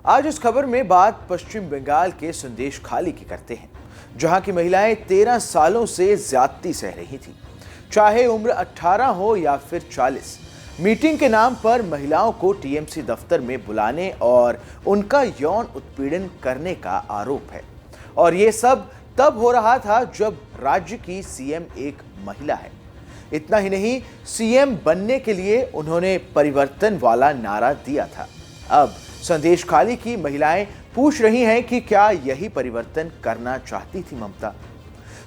आज इस खबर में बात पश्चिम बंगाल के संदेश खाली की करते हैं, जहां की महिलाएं 13 सालों से ज्यादती सह रही थी। चाहे उम्र 18 हो या फिर 40, मीटिंग के नाम पर महिलाओं को टीएमसी दफ्तर में बुलाने और उनका यौन उत्पीड़न करने का आरोप है। और ये सब तब हो रहा था जब राज्य की सीएम एक महिला है। इतना ही नहीं, सीएम बनने के लिए उन्होंने परिवर्तन वाला नारा दिया था। अब संदेश खाली की महिलाएं पूछ रही हैं कि क्या यही परिवर्तन करना चाहती थी ममता।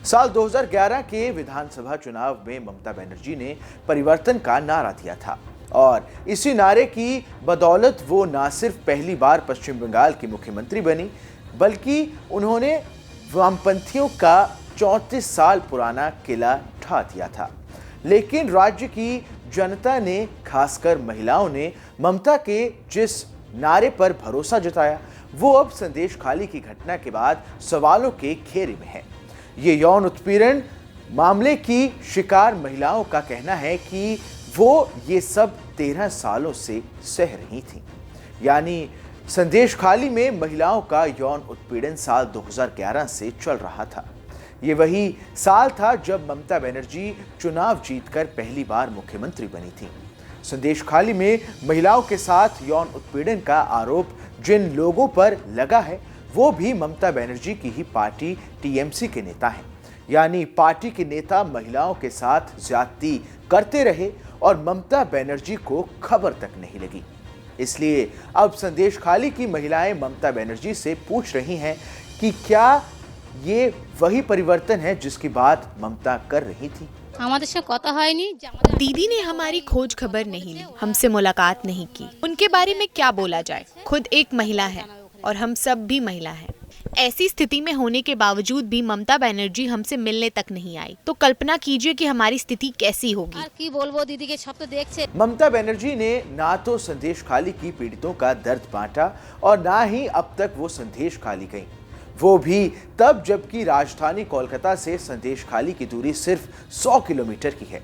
साल 2011 के विधानसभा चुनाव में ममता बनर्जी ने परिवर्तन का नारा दिया था और इसी नारे की बदौलत वो न सिर्फ पहली बार पश्चिम बंगाल की मुख्यमंत्री बनी, बल्कि उन्होंने वामपंथियों का 34 साल पुराना किला ढा दिया था। लेकिन राज्य की जनता ने, खासकर महिलाओं ने, ममता के जिस नारे पर भरोसा जताया, वो अब संदेश खाली की घटना के बाद सवालों के घेरे में है। ये यौन उत्पीड़न मामले की शिकार महिलाओं का कहना है कि वो ये सब 13 सालों से सह रही थीं। यानी संदेश खाली में महिलाओं का यौन उत्पीड़न साल 2011 से चल रहा था। ये वही साल था जब ममता बनर्जी चुनाव जीतकर पहली बार मुख्यमंत्री बनी थी। संदेश खाली में महिलाओं के साथ यौन उत्पीड़न का आरोप जिन लोगों पर लगा है, वो भी ममता बनर्जी की ही पार्टी टीएमसी के नेता हैं। यानी पार्टी के नेता महिलाओं के साथ ज्यादती करते रहे और ममता बनर्जी को खबर तक नहीं लगी। इसलिए अब संदेश खाली की महिलाएं ममता बनर्जी से पूछ रही हैं कि क्या ये वही परिवर्तन है जिसकी बात ममता कर रही थी। दीदी ने हमारी खोज खबर नहीं ली, हमसे मुलाकात नहीं की। उनके बारे में क्या बोला जाए, खुद एक महिला है और हम सब भी महिला हैं। ऐसी स्थिति में होने के बावजूद भी ममता बनर्जी हमसे मिलने तक नहीं आई, तो कल्पना कीजिए कि हमारी स्थिति कैसी होगी। दीदी के छप तो देख। ममता बनर्जी ने ना तो संदेश खाली की पीड़ितों का दर्द बांटा और ना ही अब तक वो संदेश खाली गई, वो भी तब जबकि राजधानी कोलकाता से संदेश खाली की दूरी सिर्फ 100 किलोमीटर की है।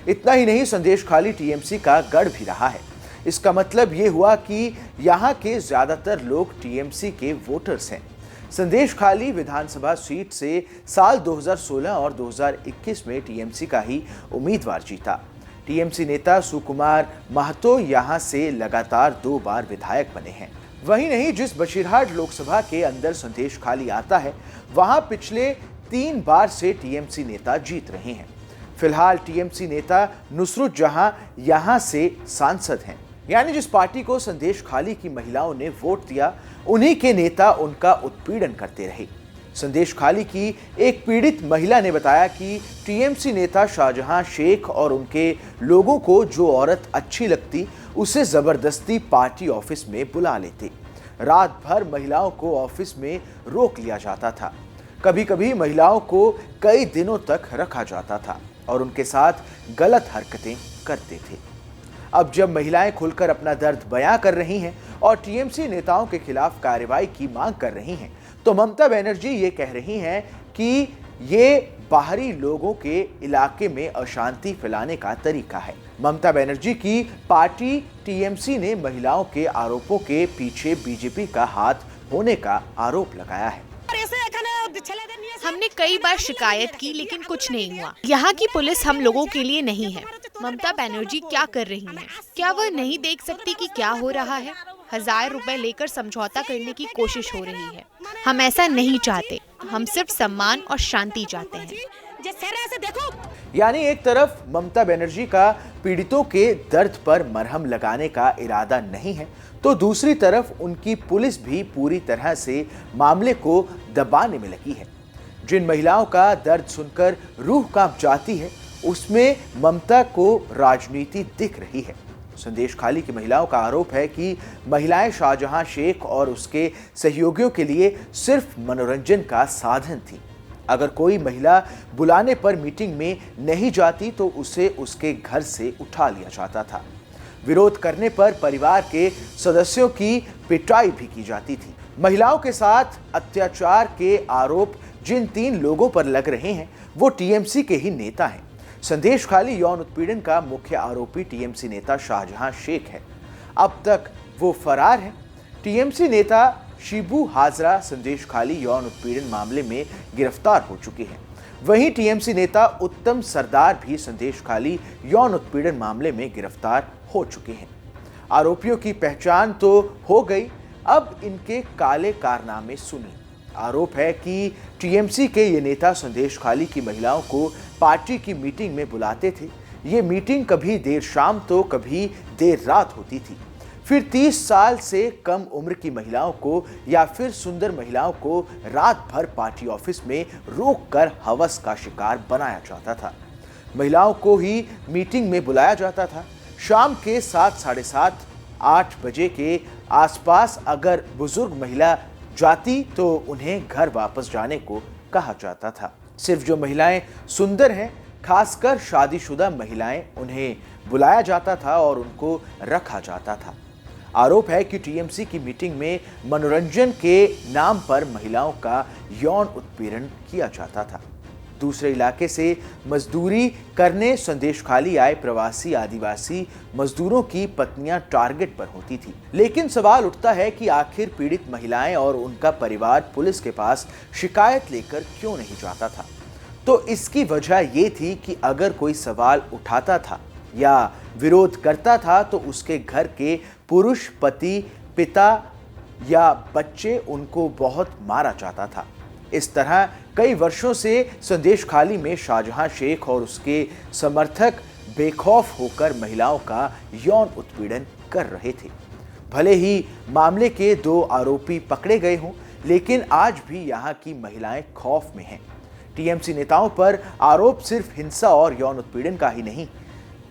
इतना ही नहीं, संदेश खाली टीएमसी का गढ़ भी रहा है। इसका मतलब ये हुआ कि यहाँ के ज्यादातर लोग टीएमसी के वोटर्स हैं। संदेश खाली विधानसभा सीट से साल 2016 और 2021 में टीएमसी का ही उम्मीदवार जीता। टीएमसी नेता सुकुमार महतो यहाँ से लगातार 2 बार विधायक बने हैं। वही नहीं, जिस बशीरहाट लोकसभा के अंदर संदेश खाली आता है, वहां पिछले 3 बार से टीएमसी नेता जीत रहे हैं। फिलहाल टीएमसी नेता नुसरत जहां यहां से सांसद हैं। यानी जिस पार्टी को संदेश खाली की महिलाओं ने वोट दिया, उन्हीं के नेता उनका उत्पीड़न करते रहे। संदेश खाली की एक पीड़ित महिला ने बताया कि टीएमसी नेता शाहजहां शेख और उनके लोगों को जो औरत अच्छी लगती, उसे जबरदस्ती पार्टी ऑफिस में बुला लेते। रात भर महिलाओं को ऑफिस में रोक लिया जाता था। कभी कभी महिलाओं को कई दिनों तक रखा जाता था और उनके साथ गलत हरकतें करते थे। अब जब महिलाएं खुलकर अपना दर्द बयां कर रही हैं और टीएमसी नेताओं के खिलाफ कार्रवाई की मांग कर रही हैं, तो ममता बनर्जी ये कह रही हैं कि ये बाहरी लोगों के इलाके में अशांति फैलाने का तरीका है। ममता बनर्जी की पार्टी टीएमसी ने महिलाओं के आरोपों के पीछे बीजेपी का हाथ होने का आरोप लगाया है। हमने कई बार शिकायत की लेकिन कुछ नहीं हुआ। यहाँ की पुलिस हम लोगों के लिए नहीं है। ममता बनर्जी क्या कर रही हैं? क्या वह नहीं देख सकती कि क्या हो रहा है? 1000 रुपए लेकर समझौता करने की कोशिश हो रही है। हम ऐसा नहीं चाहते, हम सिर्फ सम्मान और शांति चाहते हैं। यानी एक तरफ ममता बनर्जी का पीड़ितों के दर्द पर मरहम लगाने का इरादा नहीं है, तो दूसरी तरफ उनकी पुलिस भी पूरी तरह से मामले को दबाने में लगी है। जिन महिलाओं का दर्द सुनकर रूह कांप जाती है, उसमें ममता को राजनीति दिख रही है। संदेश खाली की महिलाओं का आरोप है कि महिलाएं शाहजहां शेख और उसके सहयोगियों के लिए सिर्फ मनोरंजन का साधन थी। अगर कोई महिला बुलाने पर मीटिंग में नहीं जाती तो उसे उसके घर से उठा लिया जाता था। विरोध करने पर परिवार के सदस्यों की पिटाई भी की जाती थी। महिलाओं के साथ अत्याचार के आरोप जिन 3 लोगों पर लग रहे हैं, वो टीएमसी के ही नेता हैं। संदेश खाली यौन उत्पीड़न का मुख्य आरोपी टीएमसी नेता शाहजहां शेख है। अब तक वो फरार है। टीएमसी नेता शिबू हाजरा संदेश खाली यौन उत्पीड़न मामले में गिरफ्तार हो चुके हैं। वहीं टीएमसी नेता उत्तम सरदार भी संदेश खाली यौन उत्पीड़न मामले में गिरफ्तार हो चुके हैं। आरोपियों की पहचान तो हो गई, अब इनके काले कारनामे सुनिए। आरोप है कि टीएमसी के ये नेता संदेश खाली की महिलाओं को पार्टी की मीटिंग में बुलाते थे। ये मीटिंग कभी देर शाम तो कभी देर रात होती थी। फिर 30 साल से कम उम्र की महिलाओं को या फिर सुंदर महिलाओं को रात भर पार्टी ऑफिस में रोककर हवस का शिकार बनाया जाता था। महिलाओं को ही मीटिंग में बुलाया जाता था। शाम के 7, साढ़े 7, 8 बजे के आसपास अगर बुजुर्ग महिला जाती तो उन्हें घर वापस जाने को कहा जाता था। सिर्फ जो महिलाएं सुंदर हैं, खासकर शादीशुदा महिलाएं, उन्हें बुलाया जाता था और उनको रखा जाता था। आरोप है कि टीएमसी की मीटिंग में मनोरंजन के नाम पर महिलाओं का यौन उत्पीड़न किया जाता था। दूसरे इलाके से मजदूरी करने संदेश खाली आए प्रवासी आदिवासी मजदूरों की पत्नियां टारगेट पर होती थी। लेकिन सवाल उठता है कि आखिर पीड़ित महिलाएं और उनका परिवार पुलिस के पास शिकायत लेकर क्यों नहीं जाता था? तो इसकी वजह ये थी कि अगर कोई सवाल उठाता था या विरोध करता था तो उसके घर के पुरुष, पति, पिता या बच्चे, उनको बहुत मारा जाता था। इस तरह कई वर्षों से संदेश खाली में शाहजहां शेख और उसके समर्थक बेखौफ होकर महिलाओं का यौन उत्पीड़न कर रहे थे। भले ही मामले के 2 आरोपी पकड़े गए हों, लेकिन आज भी यहां की महिलाएं खौफ में हैं। टीएमसी नेताओं पर आरोप सिर्फ हिंसा और यौन उत्पीड़न का ही नहीं,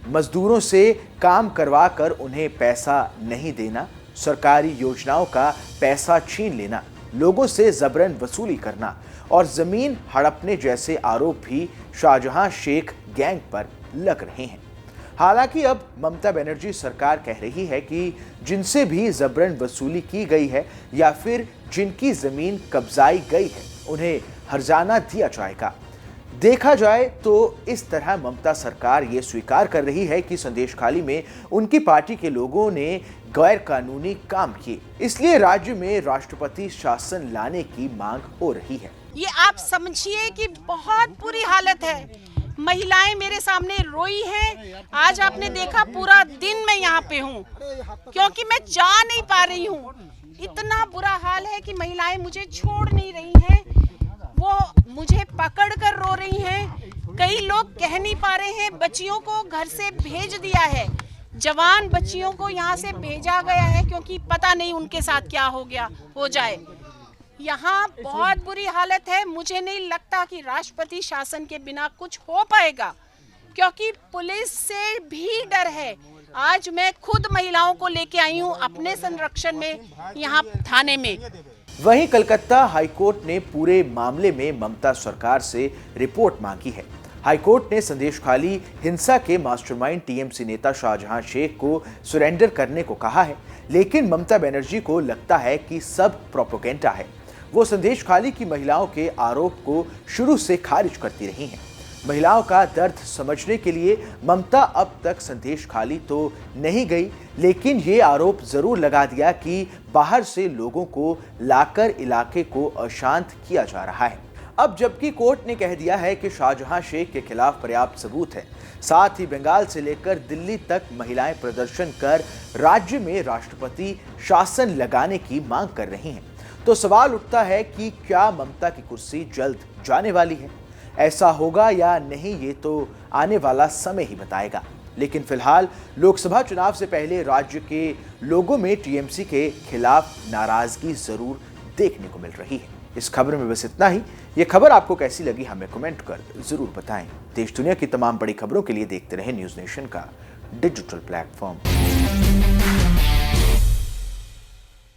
मजदूरों से काम करवा कर उन्हें पैसा नहीं देना, सरकारी योजनाओं का पैसा छीन लेना, लोगों से जबरन वसूली करना और जमीन हड़पने जैसे आरोप भी शाहजहां शेख गैंग पर लग रहे हैं। हालांकि अब ममता बनर्जी सरकार कह रही है कि जिनसे भी जबरन वसूली की गई है या फिर जिनकी जमीन कब्जाई गई है, उन्हें हर्जाना दिया जाएगा। देखा जाए तो इस तरह ममता सरकार ये स्वीकार कर रही है कि संदेश खाली में उनकी पार्टी के लोगों ने गैर कानूनी काम किए, इसलिए राज्य में राष्ट्रपति शासन लाने की मांग हो रही है। ये आप समझिए कि बहुत बुरी हालत है। महिलाएं मेरे सामने रोई हैं। आज आपने देखा पूरा दिन मैं यहाँ पे हूँ क्योंकि मैं जा नहीं पा रही हूँ। इतना बुरा हाल है कि महिलाएं मुझे छोड़ नहीं रही हैं, वो मुझे पकड़ कर रो रही हैं। कई लोग कह नहीं पा रहे हैं, बच्चियों को घर से भेज दिया है, जवान बच्चियों को यहाँ से भेजा गया है क्योंकि पता नहीं उनके साथ क्या हो जाए। यहाँ बहुत बुरी हालत है। मुझे नहीं लगता कि राष्ट्रपति शासन के बिना कुछ हो पाएगा क्योंकि पुलिस से भी डर है। आज मैं खुद महिलाओं को लेके आई हूँ अपने संरक्षण में यहाँ थाने में। वहीं कलकत्ता हाईकोर्ट ने पूरे मामले में ममता सरकार से रिपोर्ट मांगी है। हाईकोर्ट ने संदेश खाली हिंसा के मास्टरमाइंड टीएमसी नेता शाहजहां शेख को सरेंडर करने को कहा है, लेकिन ममता बनर्जी को लगता है कि सब प्रोपेगेंडा है। वो संदेश खाली की महिलाओं के आरोप को शुरू से खारिज करती रही हैं। महिलाओं का दर्द समझने के लिए ममता अब तक संदेश खाली तो नहीं गई, लेकिन ये आरोप जरूर लगा दिया कि बाहर से लोगों को लाकर इलाके को अशांत किया जा रहा है। अब जबकि कोर्ट ने कह दिया है कि शाहजहां शेख के खिलाफ पर्याप्त सबूत है, साथ ही बंगाल से लेकर दिल्ली तक महिलाएं प्रदर्शन कर राज्य में राष्ट्रपति शासन लगाने की मांग कर रही हैं, तो सवाल उठता है कि क्या ममता की कुर्सी जल्द जाने वाली है? ऐसा होगा या नहीं, ये तो आने वाला समय ही बताएगा। लेकिन फिलहाल लोकसभा चुनाव से पहले राज्य के लोगों में टीएमसी के खिलाफ नाराजगी जरूर देखने को मिल रही है। इस खबर में बस इतना ही। ये खबर आपको कैसी लगी हमें कमेंट कर जरूर बताएं। देश दुनिया की तमाम बड़ी खबरों के लिए देखते रहें न्यूज़ नेशन का डिजिटल प्लेटफॉर्म।